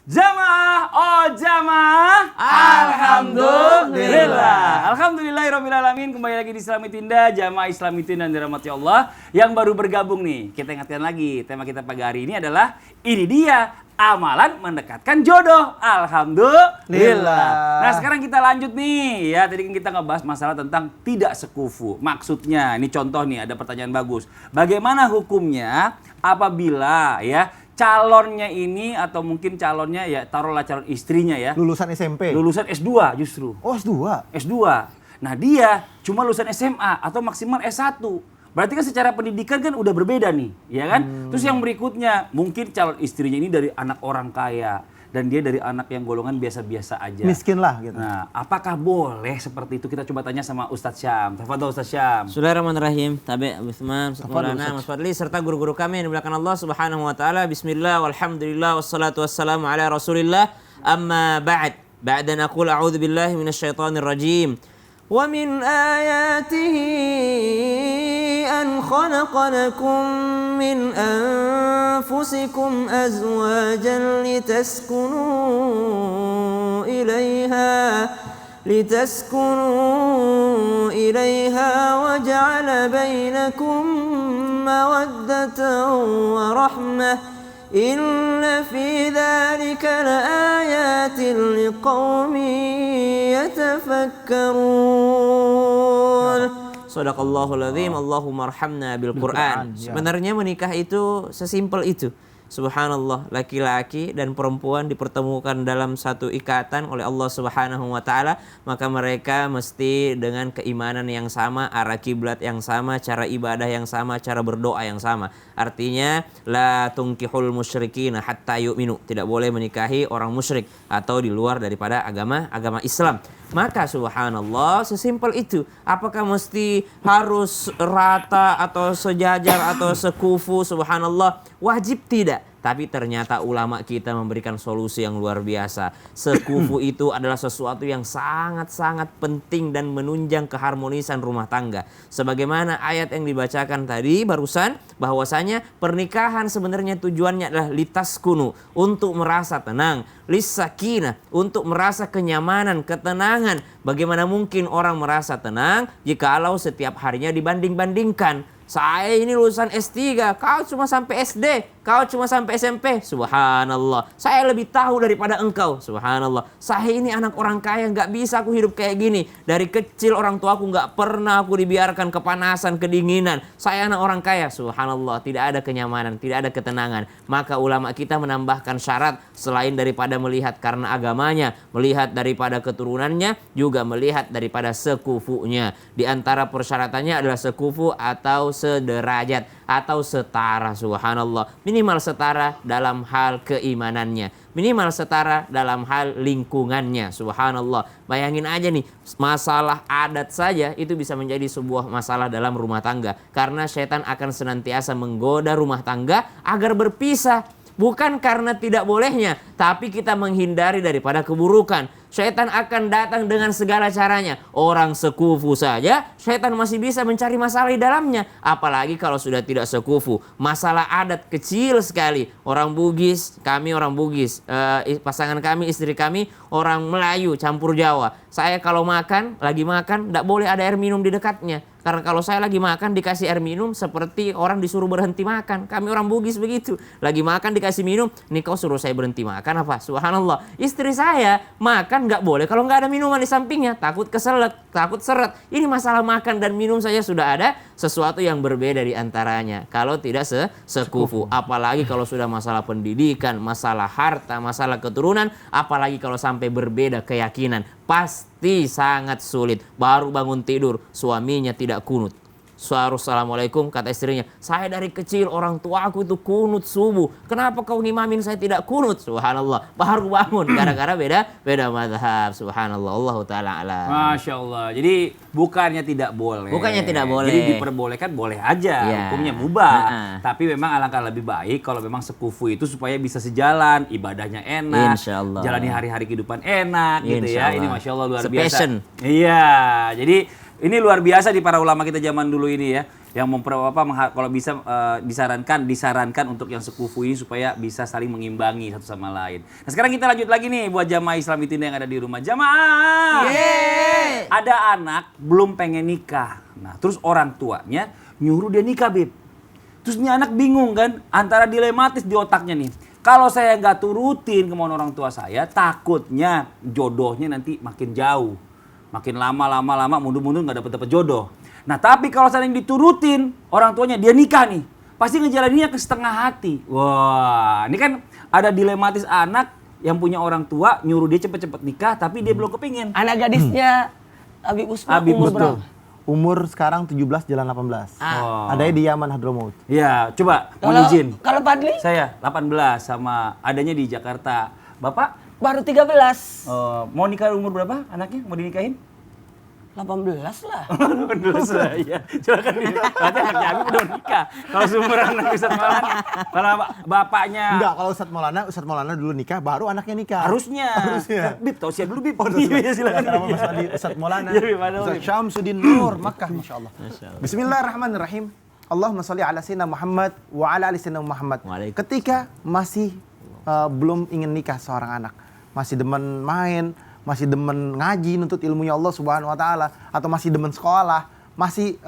Jamaah, oh jamaah, alhamdulillah. Alhamdulillahirrahmanirrahim. Kembali lagi di Islamitinda, jamaah Islamitin dan dirahmati Allah yang baru bergabung nih. Kita ingatkan lagi, tema kita pagi hari ini adalah ini dia amalan mendekatkan jodoh. Alhamdulillah. Nah sekarang kita lanjut nih ya. Tadi kan kita ngebahas masalah tentang tidak sekufu. Maksudnya, ini contoh nih, ada pertanyaan bagus. Bagaimana hukumnya apabila ya calonnya ini atau mungkin calonnya ya taruhlah calon istrinya ya. Lulusan SMP? Lulusan S2 justru. Oh S2? S2. Nah dia cuma lulusan SMA atau maksimal S1. Berarti kan secara pendidikan kan udah berbeda nih, ya kan? Terus yang berikutnya, mungkin calon istrinya ini dari anak orang kaya dan dia dari anak yang golongan biasa-biasa aja. Miskin lah gitu. Nah, apakah boleh seperti itu? Kita coba tanya sama Ustadz Syam. Tafadhol Ustadz Syam. Bismillahirrahmanirrahim. Tabi Utsman, Maulana, Mas Fadli serta guru-guru kami yang dimuliakan Allah Subhanahu wa taala. Bismillah walhamdulillah wassalatu wassalamu ala Rasulillah. Amma ba'd. Ba'da naqul a'udzu billahi minasyaitonir rajim. Wa min ayatihi an khalaqa lakum min anfusikum azwajan litaskunu ilaiha wa ja'ala bainakum mawaddatan wa rahmah. Inna fi dzalika laayatin liqaumin yatafakkarun. Shadaqallahul azim. Allahumma arhamna bil Qur'an. Sebenarnya menikah itu sesimpel itu. Subhanallah, laki-laki dan perempuan dipertemukan dalam satu ikatan oleh Allah Subhanahu wa taala, maka mereka mesti dengan keimanan yang sama, arah kiblat yang sama, cara ibadah yang sama, cara berdoa yang sama. Artinya la tunkihul musyrikina hatta yu'minu. Tidak boleh menikahi orang musyrik atau di luar daripada agama Islam. Maka subhanallah, sesimpel itu. Apakah mesti harus rata atau sejajar atau sekufu? Subhanallah, wajib tidak. Tapi ternyata ulama kita memberikan solusi yang luar biasa. Sekufu itu adalah sesuatu yang sangat-sangat penting dan menunjang keharmonisan rumah tangga. Sebagaimana ayat yang dibacakan tadi barusan, bahwasanya pernikahan sebenarnya tujuannya adalah litaskunu, untuk merasa tenang, lissakinah, untuk merasa kenyamanan, ketenangan. Bagaimana mungkin orang merasa tenang jikalau setiap harinya dibanding-bandingkan? Saya ini lulusan S3, kau cuma sampai SD, kau cuma sampai SMP. Subhanallah, saya lebih tahu daripada engkau. Subhanallah, saya ini anak orang kaya, nggak bisa aku hidup kayak gini. Dari kecil orang tuaku nggak pernah aku dibiarkan kepanasan, kedinginan. Saya anak orang kaya. Subhanallah, tidak ada kenyamanan, tidak ada ketenangan. Maka ulama kita menambahkan syarat selain daripada melihat karena agamanya, melihat daripada keturunannya, juga melihat daripada sekufunya. Di antara persyaratannya adalah sekufu atau sederajat atau setara. Subhanallah, minimal setara dalam hal keimanannya, minimal setara dalam hal lingkungannya. Subhanallah, bayangin aja nih, masalah adat saja itu bisa menjadi sebuah masalah dalam rumah tangga, karena setan akan senantiasa menggoda rumah tangga agar berpisah. Bukan karena tidak bolehnya, tapi kita menghindari daripada keburukan. Syaitan akan datang dengan segala caranya. Orang sekufu saja, syaitan masih bisa mencari masalah di dalamnya. Apalagi kalau sudah tidak sekufu. Masalah adat kecil sekali. Orang Bugis, kami orang Bugis. Pasangan kami, istri kami, orang Melayu campur Jawa. Saya kalau makan, lagi makan, tidak boleh ada air minum di dekatnya. Karena kalau saya lagi makan dikasih air minum seperti orang disuruh berhenti makan. Kami orang Bugis begitu. Lagi makan dikasih minum, nih kau suruh saya berhenti makan apa? Subhanallah. Istri saya makan nggak boleh kalau nggak ada minuman di sampingnya. Takut keselak, takut seret. Ini masalah makan dan minum saja sudah ada sesuatu yang berbeda di antaranya. Kalau tidak sekufu. Apalagi kalau sudah masalah pendidikan, masalah harta, masalah keturunan. Apalagi kalau sampai berbeda keyakinan. Pasti sangat sulit. Baru bangun tidur, suaminya tidak kunut. Assalamualaikum, kata istrinya, saya dari kecil orang tuaku itu kunut subuh. Kenapa kau ngimamin saya tidak kunut? Subhanallah, baru bangun gara-gara beda mazhab. Subhanallah, Allah taala alam. Masya Allah. Jadi bukannya tidak boleh. Bukannya tidak boleh. Jadi diperbolehkan boleh aja. Ya. Hukumnya mubah. Tapi memang alangkah lebih baik kalau memang sekufu itu supaya bisa sejalan, ibadahnya enak, Insyaallah. jalani hari-hari kehidupan enak gitu ya. Ini Masya Allah luar biasa. Sepassion. Iya. Jadi ini luar biasa di para ulama kita zaman dulu ini ya. yang kalau bisa disarankan untuk yang sekufu ini supaya bisa saling mengimbangi satu sama lain. Nah sekarang kita lanjut lagi nih buat jamaah Islami Tinda yang ada di rumah. Jamaah, ada anak belum pengen nikah. Nah terus orang tuanya nyuruh dia nikah, Bib. Terus ini anak bingung kan, antara dilematis di otaknya nih. Kalau saya nggak turutin kemauan orang tua saya, takutnya jodohnya nanti makin jauh. Makin lama mundur nggak dapet jodoh. Nah tapi kalau saya yang diturutin orang tuanya, dia nikah nih, pasti ngejalaninnya ke setengah hati. Wah, ini kan ada dilematis anak yang punya orang tua nyuruh dia cepet-cepet nikah, tapi dia belum kepingin. Anak gadisnya Habib Usman umur berapa? Umur sekarang 17 jalan 18. Adanya di Yaman Hadramaut. Ya, coba mohon izin. Kalau Padli? Saya 18 sama adanya di Jakarta. Bapak? Baru 13. Mau nikah umur berapa anaknya? Mau dinikahin? 18 lah. 18 lah, ya. Silakan nanti anaknya Habib udah nikah. Kalau seumuran anak Ustaz Maulana. Kalau bapaknya Enggak, kalau Ustaz Maulana dulu nikah, baru anaknya nikah. harusnya. Bib, tausiah dulu Bib. Iya, silakan. Nama Mas Adi, Ustaz Maulana. Iya, Bib, ada Ustaz Bib. Syamsuddin Nur, Makkah, Masya Allah. Bismillahirrahmanirrahim. Allahumma sholli ala sayyidina Muhammad wa ala ali sayyidina Muhammad. Ketika masih belum ingin nikah seorang anak, masih demen main, masih demen ngaji, nuntut ilmunya Allah Subhanahu wa taala, atau masih demen sekolah, masih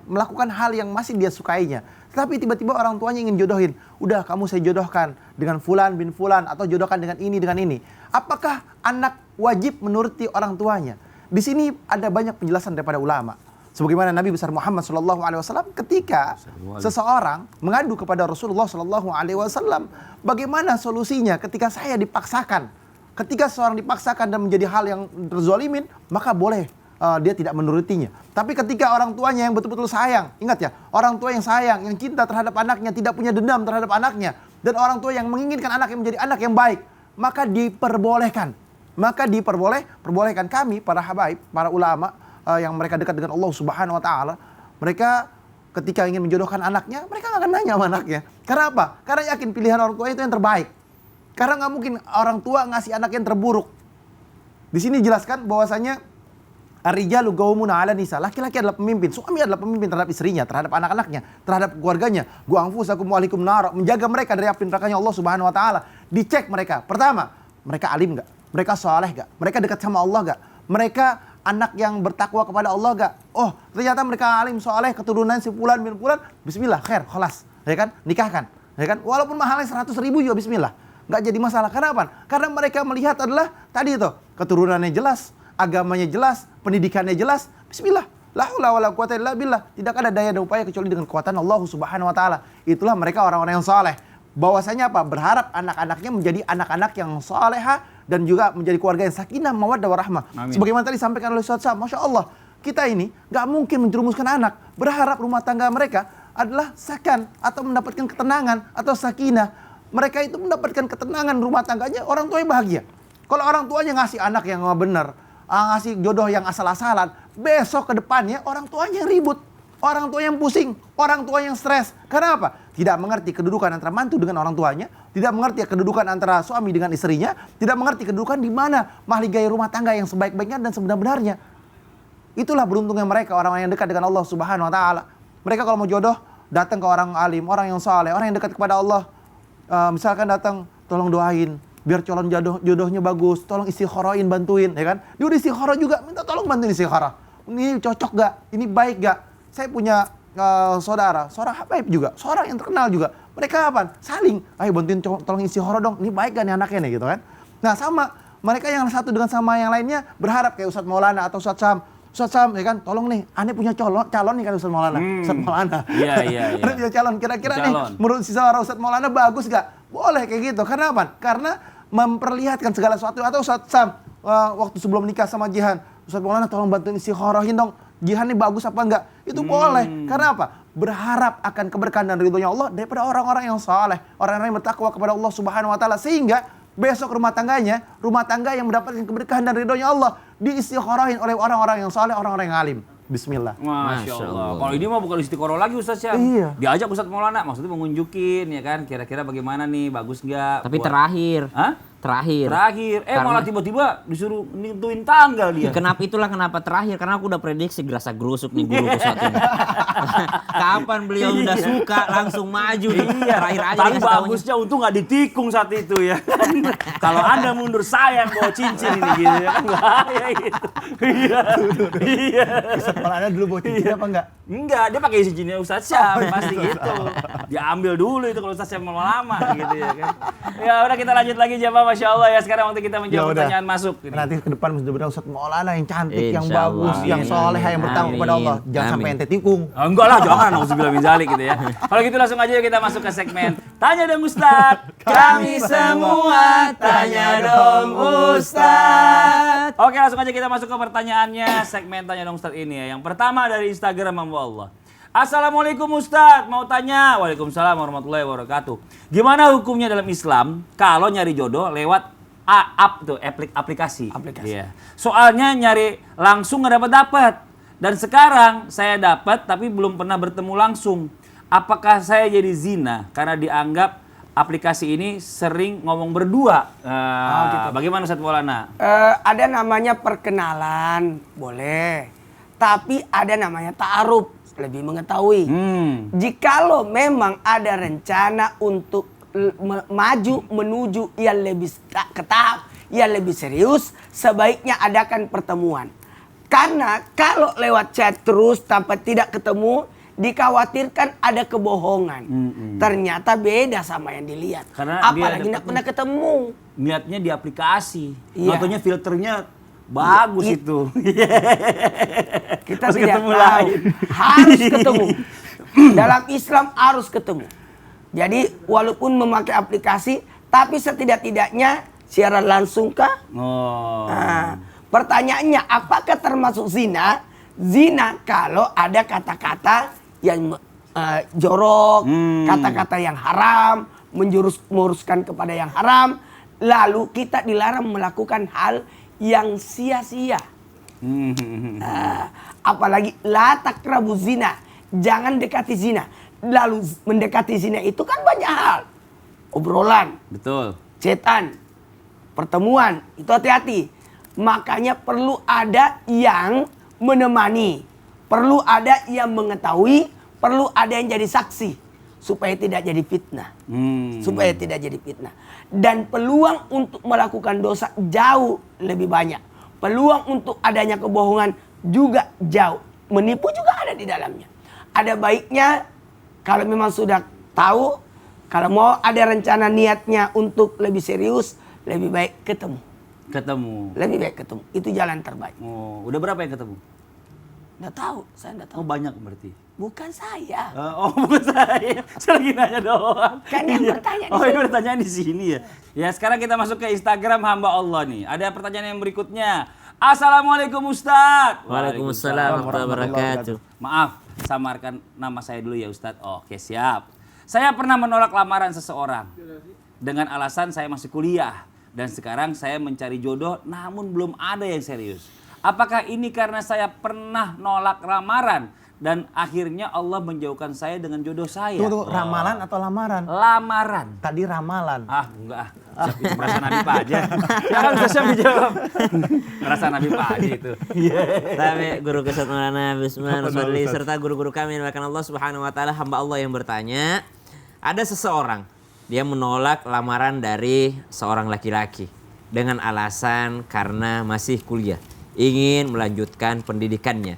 melakukan hal yang masih dia sukainya. Tapi tiba-tiba orang tuanya ingin jodohin. Udah, kamu saya jodohkan dengan fulan bin fulan, atau jodohkan dengan ini. Apakah anak wajib menuruti orang tuanya? Di sini ada banyak penjelasan daripada ulama. Sebagaimana Nabi besar Muhammad SAW ketika seseorang mengadu kepada Rasulullah SAW, bagaimana solusinya ketika saya dipaksakan? Ketika seorang dipaksakan dan menjadi hal yang terzolimin, maka boleh dia tidak menurutinya. Tapi ketika orang tuanya yang betul-betul sayang, ingat ya, orang tua yang sayang, yang cinta terhadap anaknya, tidak punya dendam terhadap anaknya, dan orang tua yang menginginkan anaknya menjadi anak yang baik, maka diperbolehkan. Perbolehkan kami, para habaib, para ulama yang mereka dekat dengan Allah Subhanahu wa taala, mereka ketika ingin menjodohkan anaknya, mereka nggak akan nanya sama anaknya. Karena apa? Karena yakin pilihan orang tua itu yang terbaik. Karena nggak mungkin orang tua ngasih anak yang terburuk. Di sini dijelaskan bahwasanya ar-rijalu qawwamuna 'ala nisa. Laki-laki adalah pemimpin, suami adalah pemimpin terhadap istrinya, terhadap anak-anaknya, terhadap keluarganya. Gu anfusakum wa ahlikum nar, menjaga mereka dari api nerakanya Allah Subhanahu wa taala. Dicek mereka. Pertama, mereka alim enggak? Mereka saleh enggak? Mereka dekat sama Allah enggak? Mereka anak yang bertakwa kepada Allah enggak? Oh, ternyata mereka alim, saleh, keturunan si fulan bin fulan, bismillah, khair, khalas. Ya kan? Nikahkan. Ya kan? Walaupun mahalnya 100.000 juga bismillah. Nggak jadi masalah. Karena apa? Karena mereka melihat adalah tadi itu, keturunannya jelas, agamanya jelas, pendidikannya jelas. Bismillah. La haula wala quwata illa billah. Tidak ada daya dan upaya kecuali dengan kekuatan Allah Subhanahu wa taala. Itulah mereka orang-orang yang saleh. Bahwasanya apa? Berharap anak-anaknya menjadi anak-anak yang salehah dan juga menjadi keluarga yang sakinah, mawaddah warahmah. Sebagaimana tadi disampaikan oleh Ustaz Sam, Masya Allah, kita ini nggak mungkin menjerumuskan anak. Berharap rumah tangga mereka adalah sakan atau mendapatkan ketenangan atau sakinah. Mereka itu mendapatkan ketenangan rumah tangganya, orang tuanya bahagia. Kalau orang tuanya ngasih anak yang nggak benar, ngasih jodoh yang asal-asalan, besok ke depannya orang tuanya yang ribut, orang tua yang pusing, orang tua yang stres. Karena apa? Tidak mengerti kedudukan antara mantu dengan orang tuanya, tidak mengerti kedudukan antara suami dengan istrinya, tidak mengerti kedudukan di mana mahligai rumah tangga yang sebaik-baiknya dan sebenar-benarnya. Itulah beruntungnya mereka, orang-orang yang dekat dengan Allah Subhanahu wa taala. Mereka kalau mau jodoh, datang ke orang alim, orang yang saleh, orang yang dekat kepada Allah. Misalkan datang, tolong doain biar calon jodohnya bagus, tolong istikharain, bantuin, ya kan? Dia udah istikharah juga, minta tolong bantuin istikharah. Ini cocok gak? Ini baik gak? Saya punya saudara, seorang habaib juga, seorang yang terkenal juga. Mereka apa? Saling, ayo bantuin tolong istikharah dong. Ini baik gak nih anaknya nih gitu kan? Nah sama, mereka yang satu dengan sama yang lainnya berharap kayak Ustaz Maulana atau Ustaz Sam. Ustaz Sam, ya kan, tolong nih, aneh punya calon nih kan Ustaz Maulana. Ustaz Maulana. Iya. Aneh punya calon, kira-kira nih, menurut si seorang Ustaz Maulana bagus gak? Boleh kayak gitu, karena apa? Karena memperlihatkan segala sesuatu. Atau Ustaz Sam, waktu sebelum nikah sama Jihan, Ustaz Maulana tolong bantuin istikharahin dong, Jihan ini bagus apa enggak? Itu boleh, karena apa? Berharap akan keberkahan dan ridhonya Allah daripada orang-orang yang saleh, orang-orang yang bertakwa kepada Allah Subhanahu wa taala, sehingga besok rumah tangga yang mendapatkan keberkahan dan ridhonya Allah diistikharahin oleh orang-orang yang saleh, orang-orang yang alim. Bismillah. Masya Allah. Kalau ini mah bukan istiqoroh lagi Ustaz ya. Iya. Diajak Ustaz Maulana, maksudnya mengunjukin ya kan, kira-kira bagaimana nih, bagus nggak? Tapi buat... terakhir. Hah? terakhir. Malah tiba-tiba disuruh nentuin tanggal dia. Kenapa terakhir? Karena aku udah prediksi gerasa gerusuk nih guruku satu ini. Kapan beliau udah suka langsung maju nih. Terakhir aja. Tapi bagusnya untung nggak ditikung saat itu ya. Kalau Anda mundur saya yang bawa cincin ini gitu ya kan bahaya gitu. Iya. Kalau Anda dulu bawa cincin apa enggak? Enggak, dia pakai cincinnya Ustaz Syam pasti gitu. Diambil dulu itu kalau Ustaz Syam lama gitu ya kan. Ya udah kita lanjut lagi jamaah. Masya Allah ya, sekarang waktu kita menjawab pertanyaan masuk. Nanti ke depan mudah-mudahan Ustaz Maulana yang cantik, yang Insya bagus, Allah. yang soleh, yang bertanggung kepada Allah. Jangan sampai ente tikung. Enggak lah, jangan. Nauzubillah min zalik gitu ya. Kalau gitu langsung aja kita masuk ke segmen Tanya dong Ustaz. Kami semua tanya dong Ustaz. Oke, langsung aja kita masuk ke pertanyaannya. Segmen Tanya dong Ustaz ini ya. Yang pertama dari Instagram hamba Allah. Assalamualaikum Ustadz, mau tanya. Waalaikumsalam warahmatullahi wabarakatuh. Gimana hukumnya dalam Islam kalau nyari jodoh lewat aplikasi? Iya. Soalnya nyari langsung nggak dapat. Dan sekarang saya dapat tapi belum pernah bertemu langsung. Apakah saya jadi zina karena dianggap aplikasi ini sering ngomong berdua? Gitu. Bagaimana Ustadz Maulana? Ada namanya perkenalan, boleh. Tapi ada namanya ta'aruf, lebih mengetahui. Jikalau memang ada rencana untuk maju menuju yang lebih ke tahap yang lebih serius, sebaiknya adakan pertemuan. Karena kalau lewat chat terus tanpa tidak ketemu, dikhawatirkan ada kebohongan. Ternyata beda sama yang dilihat. Karena apalagi tidak pernah ketemu. Niatnya di aplikasi, Iya. fotonya filternya bagus itu. Kita Harus tidak ketemu tahu. lain. Harus ketemu. Dalam Islam harus ketemu. Jadi walaupun memakai aplikasi, tapi setidak-tidaknya siaran langsung kah? Oh. Nah, pertanyaannya apakah termasuk zina? Zina kalau ada kata-kata yang jorok, kata-kata yang haram, menjuruskan kepada yang haram, lalu kita dilarang melakukan hal yang sia-sia. Apalagi la taqrabu zina, jangan dekati zina. Lalu mendekati zina itu kan banyak hal. Obrolan, Betul. cetan, pertemuan, itu hati-hati. Makanya perlu ada yang menemani, perlu ada yang mengetahui, perlu ada yang jadi saksi supaya tidak jadi fitnah. Supaya tidak jadi fitnah. Dan peluang untuk melakukan dosa jauh lebih banyak. Peluang untuk adanya kebohongan juga jauh. Menipu juga ada di dalamnya. Ada baiknya kalau memang sudah tahu, kalau mau ada rencana niatnya untuk lebih serius, lebih baik ketemu. Lebih baik ketemu. Itu jalan terbaik. Oh, udah berapa yang ketemu? Nggak tahu, saya nggak tahu. Oh, banyak berarti. Bukan saya. Bukan saya. Saya lagi nanya doang. Kan yang bertanya di ini pertanyaan di sini ya. Ya, sekarang kita masuk ke Instagram hamba Allah nih. Ada pertanyaan yang berikutnya. Assalamualaikum Ustadz. Waalaikumsalam warahmatullahi wabarakatuh. Maaf, samarkan nama saya dulu ya Ustadz. Oke, siap. Saya pernah menolak lamaran seseorang dengan alasan saya masih kuliah. Dan sekarang saya mencari jodoh namun belum ada yang serius. Apakah ini karena saya pernah nolak lamaran dan akhirnya Allah menjauhkan saya dengan jodoh saya? Tunggu, ramalan atau lamaran? Lamaran. Tadi ramalan. Enggak. Itu merasa Nabi Pak aja. Ya kan bisa dijawab. Merasa Nabi Pak aja itu. Tapi guru Ustaz Maulana Bismillah serta guru-guru kami yang dimuliakan Allah Subhanahu wa taala, hamba Allah yang bertanya, ada seseorang dia menolak lamaran dari seorang laki-laki dengan alasan karena masih kuliah, ingin melanjutkan pendidikannya.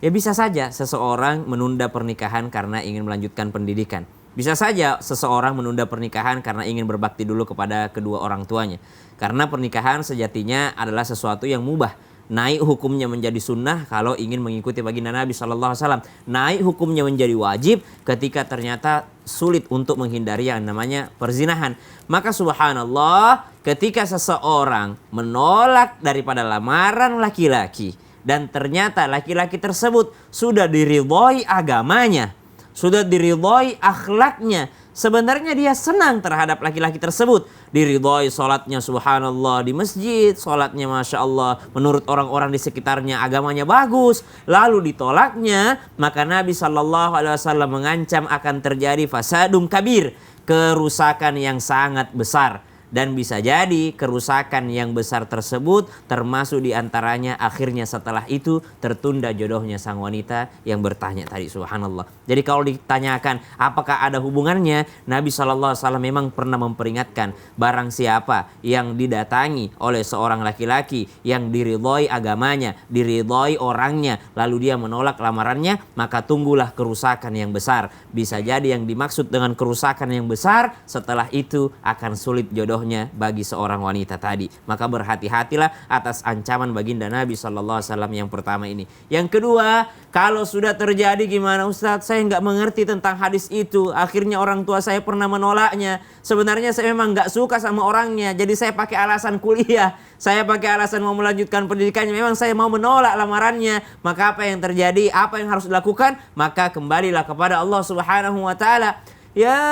Ya bisa saja seseorang menunda pernikahan karena ingin melanjutkan pendidikan. Bisa saja seseorang menunda pernikahan karena ingin berbakti dulu kepada kedua orang tuanya. Karena pernikahan sejatinya adalah sesuatu yang mubah. Naik hukumnya menjadi sunnah kalau ingin mengikuti baginda Nabi SAW. Naik hukumnya menjadi wajib ketika ternyata sulit untuk menghindari yang namanya perzinahan. Maka subhanallah, ketika seseorang menolak daripada lamaran laki-laki dan ternyata laki-laki tersebut sudah diridhoi agamanya, sudah diridhoi akhlaknya, sebenarnya dia senang terhadap laki-laki tersebut, diridhoi sholatnya subhanallah di masjid, sholatnya masya Allah menurut orang-orang di sekitarnya agamanya bagus, lalu ditolaknya, maka Nabi SAW mengancam akan terjadi fasadum kabir, kerusakan yang sangat besar. Dan bisa jadi kerusakan yang besar tersebut termasuk diantaranya akhirnya setelah itu tertunda jodohnya sang wanita yang bertanya tadi, subhanallah. Jadi kalau ditanyakan apakah ada hubungannya, Nabi SAW memang pernah memperingatkan, barang siapa yang didatangi oleh seorang laki-laki yang diridhoi agamanya, diridhoi orangnya, lalu dia menolak lamarannya, maka tunggulah kerusakan yang besar. Bisa jadi yang dimaksud dengan kerusakan yang besar, setelah itu akan sulit jodohnya bagi seorang wanita tadi. Maka berhati-hatilah atas ancaman baginda Nabi SAW yang pertama ini. Yang kedua, kalau sudah terjadi gimana Ustadz? Saya nggak mengerti tentang hadis itu. Akhirnya orang tua saya pernah menolaknya. Sebenarnya saya memang nggak suka sama orangnya. Jadi saya pakai alasan kuliah. Saya pakai alasan mau melanjutkan pendidikannya. Memang saya mau menolak lamarannya. Maka apa yang terjadi? Apa yang harus dilakukan? Maka kembalilah kepada Allah Subhanahu wa Ta'ala. Ya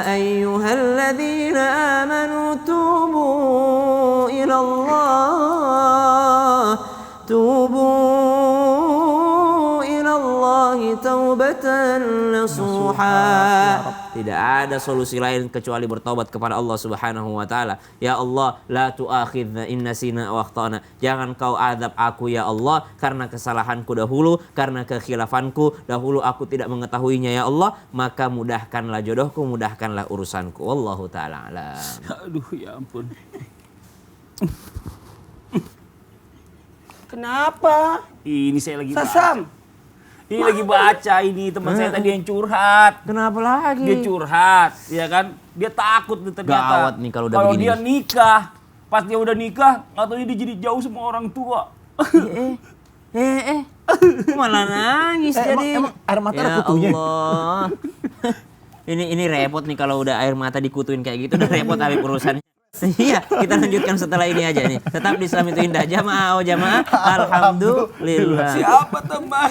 ayyuhalladzina amanu tubu ilallah taubatan nasuha. Tidak ada solusi lain kecuali bertobat kepada Allah Subhanahu wa Ta'ala. Ya Allah, la tu'akhidna in nasina wa akhtana. Jangan kau azab aku ya Allah karena kesalahanku dahulu, karena kekhilafanku dahulu aku tidak mengetahuinya ya Allah, maka mudahkanlah jodohku, mudahkanlah urusanku. Wallahu taala alam. Aduh, ya ampun. Kenapa? Ini saya lagi Sasam. Ini lagi baca ini teman saya tadi yang curhat. Kenapa lagi? Dia curhat, ya kan? Dia takut nih ternyata. Gawat nih kalau udah begini. dia nikah, pas dia udah nikah, nggak tahu dia jadi jauh sama orang tua. Kok malah nangis jadi. Emang air mata ada Ya kutunya? Allah. Ini repot nih kalau udah air mata dikutuin kayak gitu, udah repot habis urusannya. Iya, kita lanjutkan setelah ini aja nih. Tetap di Islam itu indah. Jamaah, jamaah. Alhamdulillah. Siapa teman?